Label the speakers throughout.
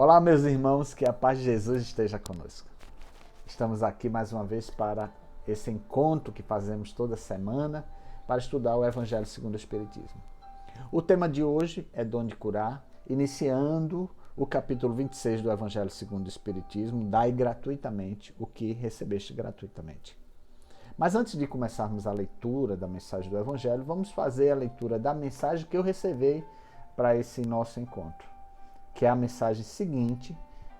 Speaker 1: Olá, meus irmãos, que a paz de Jesus esteja conosco. Estamos aqui mais uma vez para esse encontro que fazemos toda semana para estudar o Evangelho segundo o Espiritismo. O tema de hoje é Dom de Curar, iniciando o capítulo 26 do Evangelho segundo o Espiritismo, dai gratuitamente o que recebeste gratuitamente. Mas antes de começarmos a leitura da mensagem do Evangelho, vamos fazer a leitura da mensagem que eu recebi para esse nosso encontro, que é a mensagem seguinte,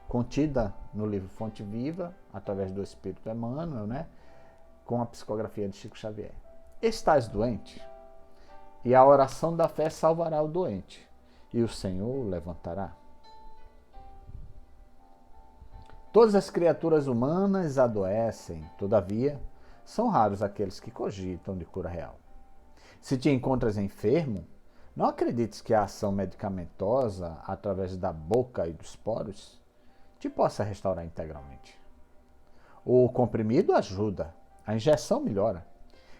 Speaker 1: contida no livro Fonte Viva, através do Espírito Emmanuel, com a psicografia de Chico Xavier. Estás doente? E a oração da fé salvará o doente, e o Senhor o levantará. Todas as criaturas humanas adoecem, todavia, são raros aqueles que cogitam de cura real. Se te encontras enfermo, não acredites que a ação medicamentosa, através da boca e dos poros, te possa restaurar integralmente. O comprimido ajuda, a injeção melhora.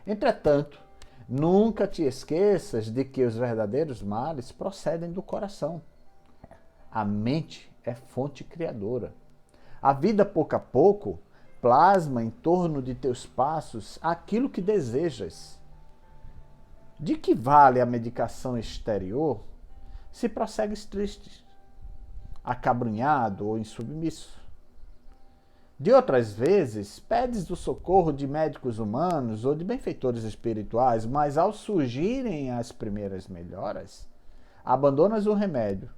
Speaker 1: Entretanto, nunca te esqueças de que os verdadeiros males procedem do coração. A mente é fonte criadora. A vida, pouco a pouco, plasma em torno de teus passos aquilo que desejas. De que vale a medicação exterior se prossegues triste, acabrunhado ou insubmisso? De outras vezes, pedes o socorro de médicos humanos ou de benfeitores espirituais, mas ao surgirem as primeiras melhoras, abandonas o remédio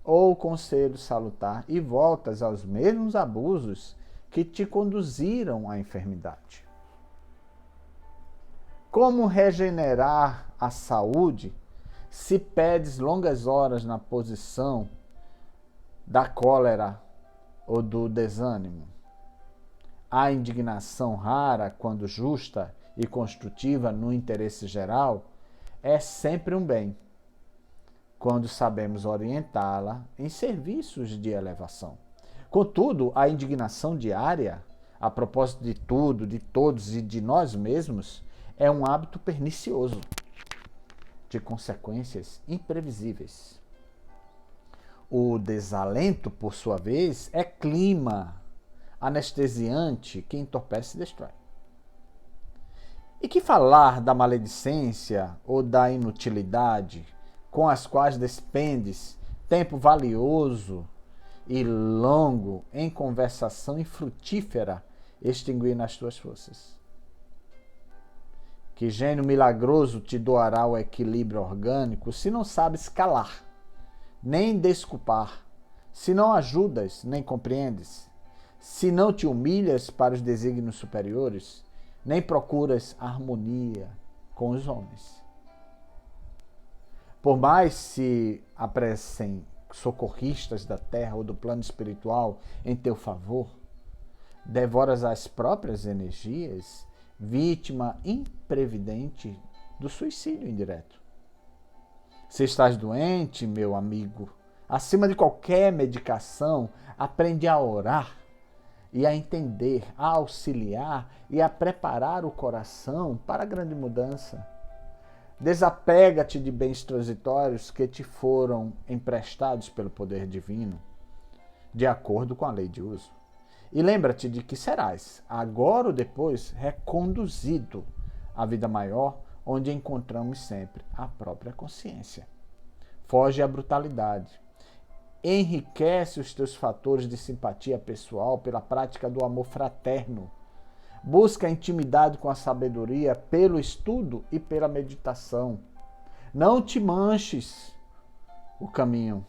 Speaker 1: ou o conselho salutar e voltas aos mesmos abusos que te conduziram à enfermidade. Como regenerar a saúde se pedes longas horas na posição da cólera ou do desânimo? A indignação rara, quando justa e construtiva no interesse geral, é sempre um bem, quando sabemos orientá-la em serviços de elevação. Contudo, a indignação diária, a propósito de tudo, de todos e de nós mesmos, é um hábito pernicioso, de consequências imprevisíveis. O desalento, por sua vez, é clima anestesiante que entorpece e destrói. E que falar da maledicência ou da inutilidade com as quais despendes tempo valioso e longo em conversação infrutífera, extinguindo as tuas forças? Que gênio milagroso te doará o equilíbrio orgânico se não sabes calar, nem desculpar, se não ajudas, nem compreendes, se não te humilhas para os desígnios superiores, nem procuras harmonia com os homens? Por mais se apressem socorristas da terra ou do plano espiritual em teu favor, devoras as próprias energias, vítima imprevidente do suicídio indireto. Se estás doente, meu amigo, acima de qualquer medicação, aprende a orar e a entender, a auxiliar e a preparar o coração para a grande mudança. Desapega-te de bens transitórios que te foram emprestados pelo poder divino, de acordo com a lei de uso. E lembra-te de que serás, agora ou depois, reconduzido à vida maior, onde encontramos sempre a própria consciência. Foge à brutalidade. Enriquece os teus fatores de simpatia pessoal pela prática do amor fraterno. Busca a intimidade com a sabedoria pelo estudo e pela meditação. Não te manches o caminho.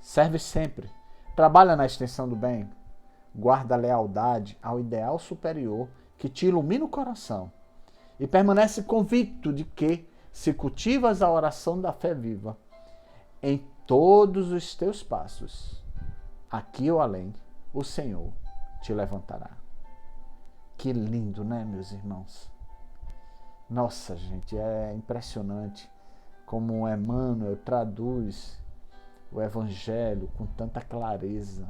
Speaker 1: Serve sempre. Trabalha na extensão do bem. Guarda a lealdade ao ideal superior que te ilumina o coração. E permanece convicto de que, se cultivas a oração da fé viva, em todos os teus passos, aqui ou além, o Senhor te levantará. Que lindo, né, meus irmãos? Nossa, gente, é impressionante como Emmanuel traduz o Evangelho com tanta clareza.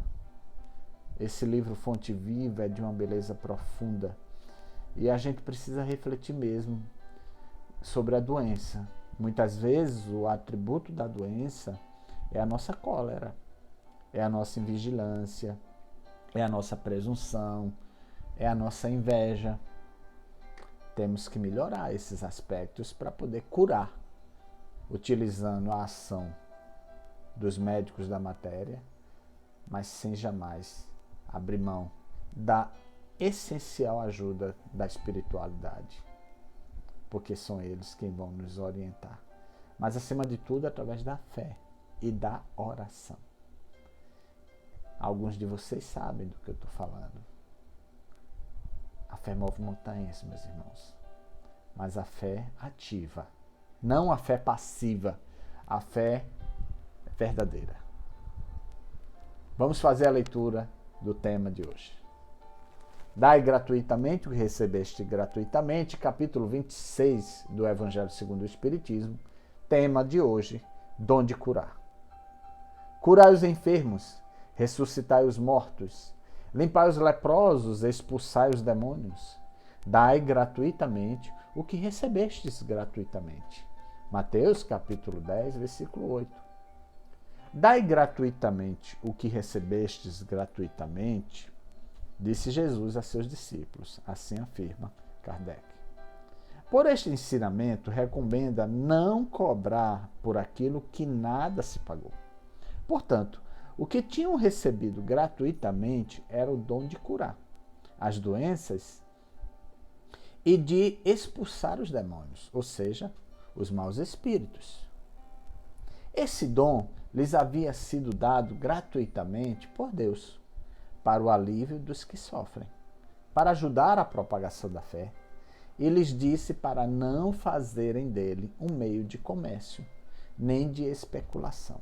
Speaker 1: Esse livro Fonte Viva é de uma beleza profunda e a gente precisa refletir mesmo sobre a doença. Muitas vezes o atributo da doença é a nossa cólera, é a nossa invigilância, é a nossa presunção, é a nossa inveja. Temos que melhorar esses aspectos para poder curar, utilizando a ação dos médicos da matéria, mas sem jamais abrir mão da essencial ajuda da espiritualidade, porque são eles quem vão nos orientar. Mas, acima de tudo, através da fé e da oração. Alguns de vocês sabem do que eu estou falando. A fé move montanhas, meus irmãos. Mas a fé ativa, não a fé passiva, a fé verdadeira. Vamos fazer a leitura do tema de hoje. Dai gratuitamente o que recebeste gratuitamente, capítulo 26 do Evangelho segundo o Espiritismo. Tema de hoje, dom de curar. Curai os enfermos, ressuscitai os mortos, limpai os leprosos, expulsai os demônios. Dai gratuitamente o que recebestes gratuitamente. Mateus capítulo 10, versículo 8. Dai gratuitamente o que recebestes gratuitamente, disse Jesus a seus discípulos, assim afirma Kardec. Por este ensinamento, recomenda não cobrar por aquilo que nada se pagou. Portanto, o que tinham recebido gratuitamente era o dom de curar as doenças e de expulsar os demônios, ou seja, os maus espíritos. Esse dom lhes havia sido dado gratuitamente por Deus, para o alívio dos que sofrem, para ajudar a propagação da fé, e lhes disse para não fazerem dele um meio de comércio, nem de especulação,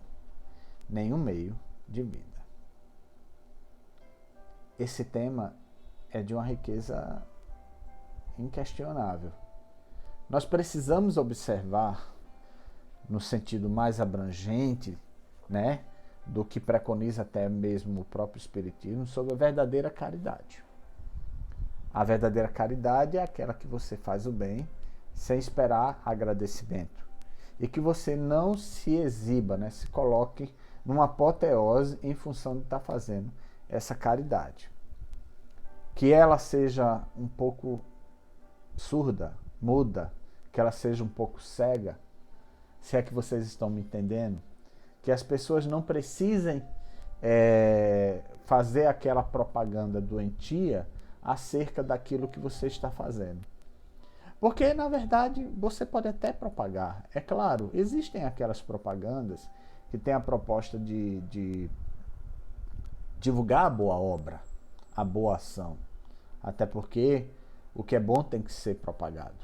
Speaker 1: nem um meio de vida. Esse tema é de uma riqueza inquestionável. Nós precisamos observar, no sentido mais abrangente, né, do que preconiza até mesmo o próprio Espiritismo, sobre a verdadeira caridade. A verdadeira caridade é aquela que você faz o bem sem esperar agradecimento. E que você não se exiba, né, se coloque numa apoteose em função de estar fazendo essa caridade. Que ela seja um pouco surda, muda, que ela seja um pouco cega, se é que vocês estão me entendendo, que as pessoas não precisem fazer aquela propaganda doentia acerca daquilo que você está fazendo. Porque, na verdade, você pode até propagar. É claro, existem aquelas propagandas que têm a proposta de divulgar a boa obra, a boa ação. Até porque o que é bom tem que ser propagado.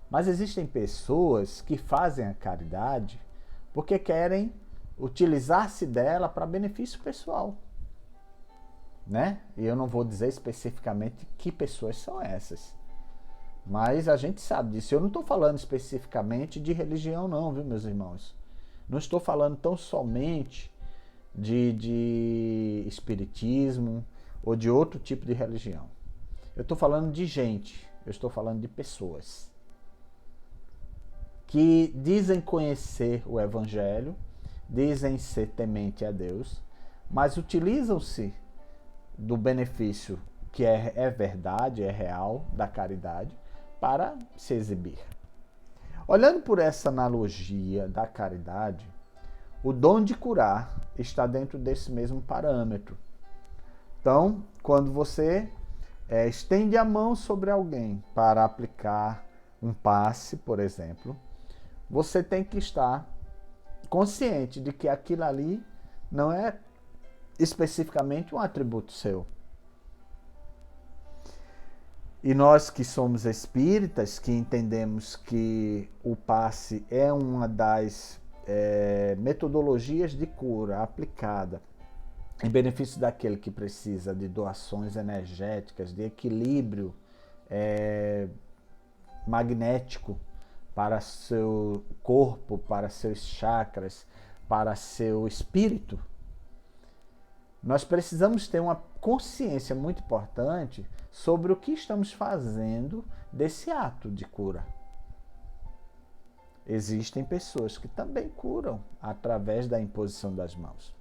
Speaker 1: Mas existem pessoas que fazem a caridade porque querem utilizar-se dela para benefício pessoal, né? E eu não vou dizer especificamente que pessoas são essas, mas a gente sabe disso. Eu não estou falando especificamente de religião não, viu, meus irmãos? Não estou falando tão somente de espiritismo ou de outro tipo de religião. Eu estou falando de gente, eu estou falando de pessoas que dizem conhecer o Evangelho, dizem ser temente a Deus, mas utilizam-se do benefício que é verdade, é real, da caridade, para se exibir. Olhando por essa analogia da caridade, o dom de curar está dentro desse mesmo parâmetro. Então, quando você estende a mão sobre alguém para aplicar um passe, por exemplo, você tem que estar consciente de que aquilo ali não é especificamente um atributo seu. E nós que somos espíritas, que entendemos que o passe é uma das metodologias de cura aplicada em benefício daquele que precisa de doações energéticas, de equilíbrio magnético para seu corpo, para seus chakras, para seu espírito, nós precisamos ter uma consciência muito importante sobre o que estamos fazendo desse ato de cura. Existem pessoas que também curam através da imposição das mãos.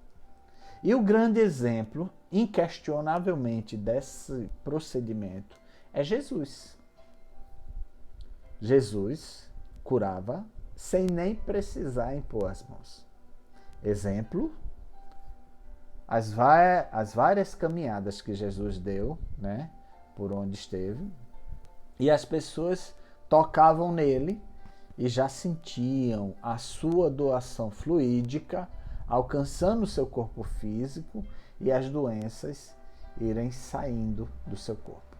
Speaker 1: E o grande exemplo, inquestionavelmente, desse procedimento é Jesus. Jesus curava sem nem precisar impor as mãos. Exemplo, as várias caminhadas que Jesus deu, né, por onde esteve, e as pessoas tocavam nele e já sentiam a sua doação fluídica alcançando o seu corpo físico e as doenças irem saindo do seu corpo.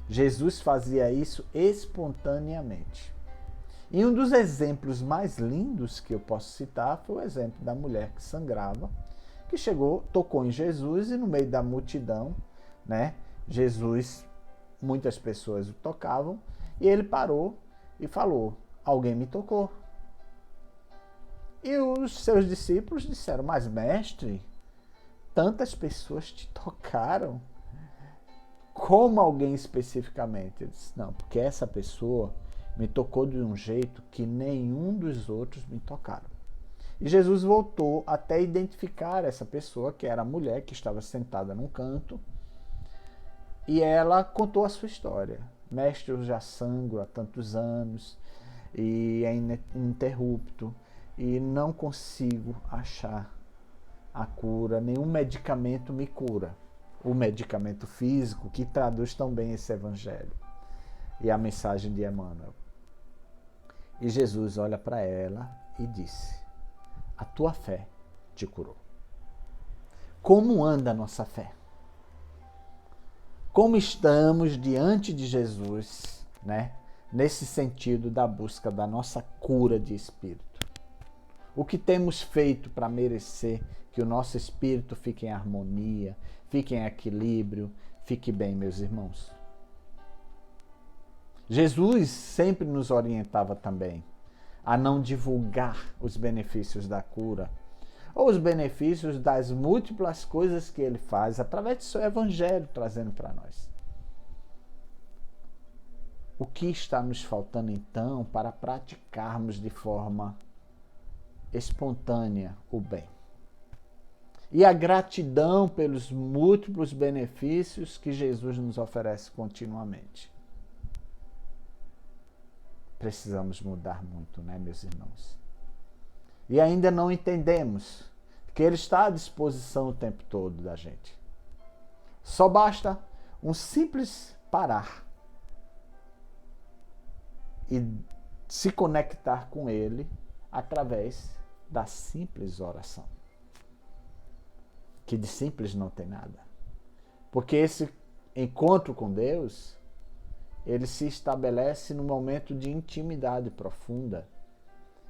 Speaker 1: Jesus fazia isso espontaneamente. E um dos exemplos mais lindos que eu posso citar foi o exemplo da mulher que sangrava, que chegou, tocou em Jesus e no meio da multidão, né, Jesus, muitas pessoas o tocavam, e ele parou e falou: alguém me tocou. E os seus discípulos disseram: mas mestre, tantas pessoas te tocaram. Como alguém especificamente? Ele disse: não, porque essa pessoa me tocou de um jeito que nenhum dos outros me tocaram. E Jesus voltou até identificar essa pessoa, que era a mulher que estava sentada num canto, e ela contou a sua história. Mestre, eu já sangro há tantos anos, e é ininterrupto, e não consigo achar a cura, nenhum medicamento me cura. O medicamento físico que traduz tão bem esse evangelho e a mensagem de Emmanuel. E Jesus olha para ela e disse: a tua fé te curou. Como anda a nossa fé? Como estamos diante de Jesus, né? Nesse sentido da busca da nossa cura de espírito. O que temos feito para merecer que o nosso espírito fique em harmonia, fique em equilíbrio, fique bem, meus irmãos? Jesus sempre nos orientava também a não divulgar os benefícios da cura ou os benefícios das múltiplas coisas que ele faz através do seu evangelho trazendo para nós. O que está nos faltando então para praticarmos de forma espontânea o bem? E a gratidão pelos múltiplos benefícios que Jesus nos oferece continuamente. Precisamos mudar muito, né, meus irmãos? E ainda não entendemos que Ele está à disposição o tempo todo da gente. Só basta um simples parar e se conectar com Ele através da simples oração. Que de simples não tem nada. Porque esse encontro com Deus, ele se estabelece no momento de intimidade profunda,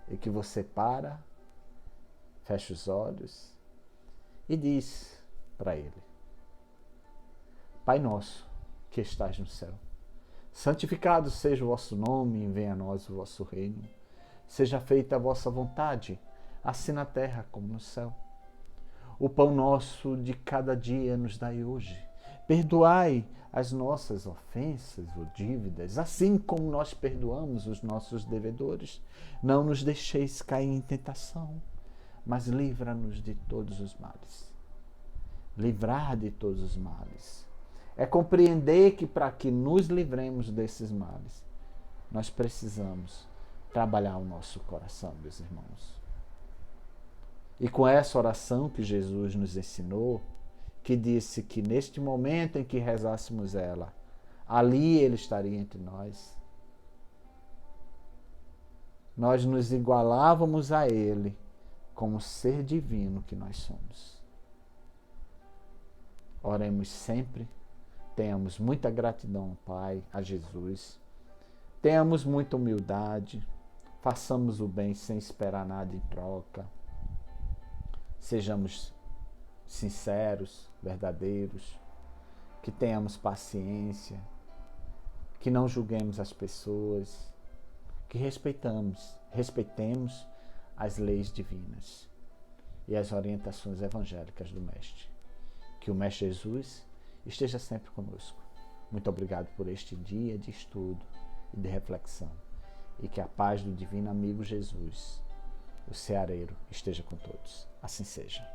Speaker 1: e que você para, fecha os olhos e diz para Ele: Pai nosso, que estás no céu, santificado seja o vosso nome, e venha a nós o vosso reino. Seja feita a vossa vontade, assim na terra como no céu. O pão nosso de cada dia nos dai hoje. Perdoai as nossas ofensas ou dívidas, assim como nós perdoamos os nossos devedores. Não nos deixeis cair em tentação, mas livra-nos de todos os males. Livrar de todos os males é compreender que para que nos livremos desses males, nós precisamos trabalhar o nosso coração, meus irmãos. E com essa oração que Jesus nos ensinou, que disse que neste momento em que rezássemos ela, ali Ele estaria entre nós, nós nos igualávamos a Ele como ser divino que nós somos. Oremos sempre, tenhamos muita gratidão ao Pai, a Jesus, tenhamos muita humildade, façamos o bem sem esperar nada em troca, sejamos sinceros, verdadeiros, que tenhamos paciência, que não julguemos as pessoas, que respeitemos as leis divinas e as orientações evangélicas do Mestre. Que o Mestre Jesus esteja sempre conosco. Muito obrigado por este dia de estudo e de reflexão, e que a paz do Divino Amigo Jesus, o Ceareiro, esteja com todos. Assim seja.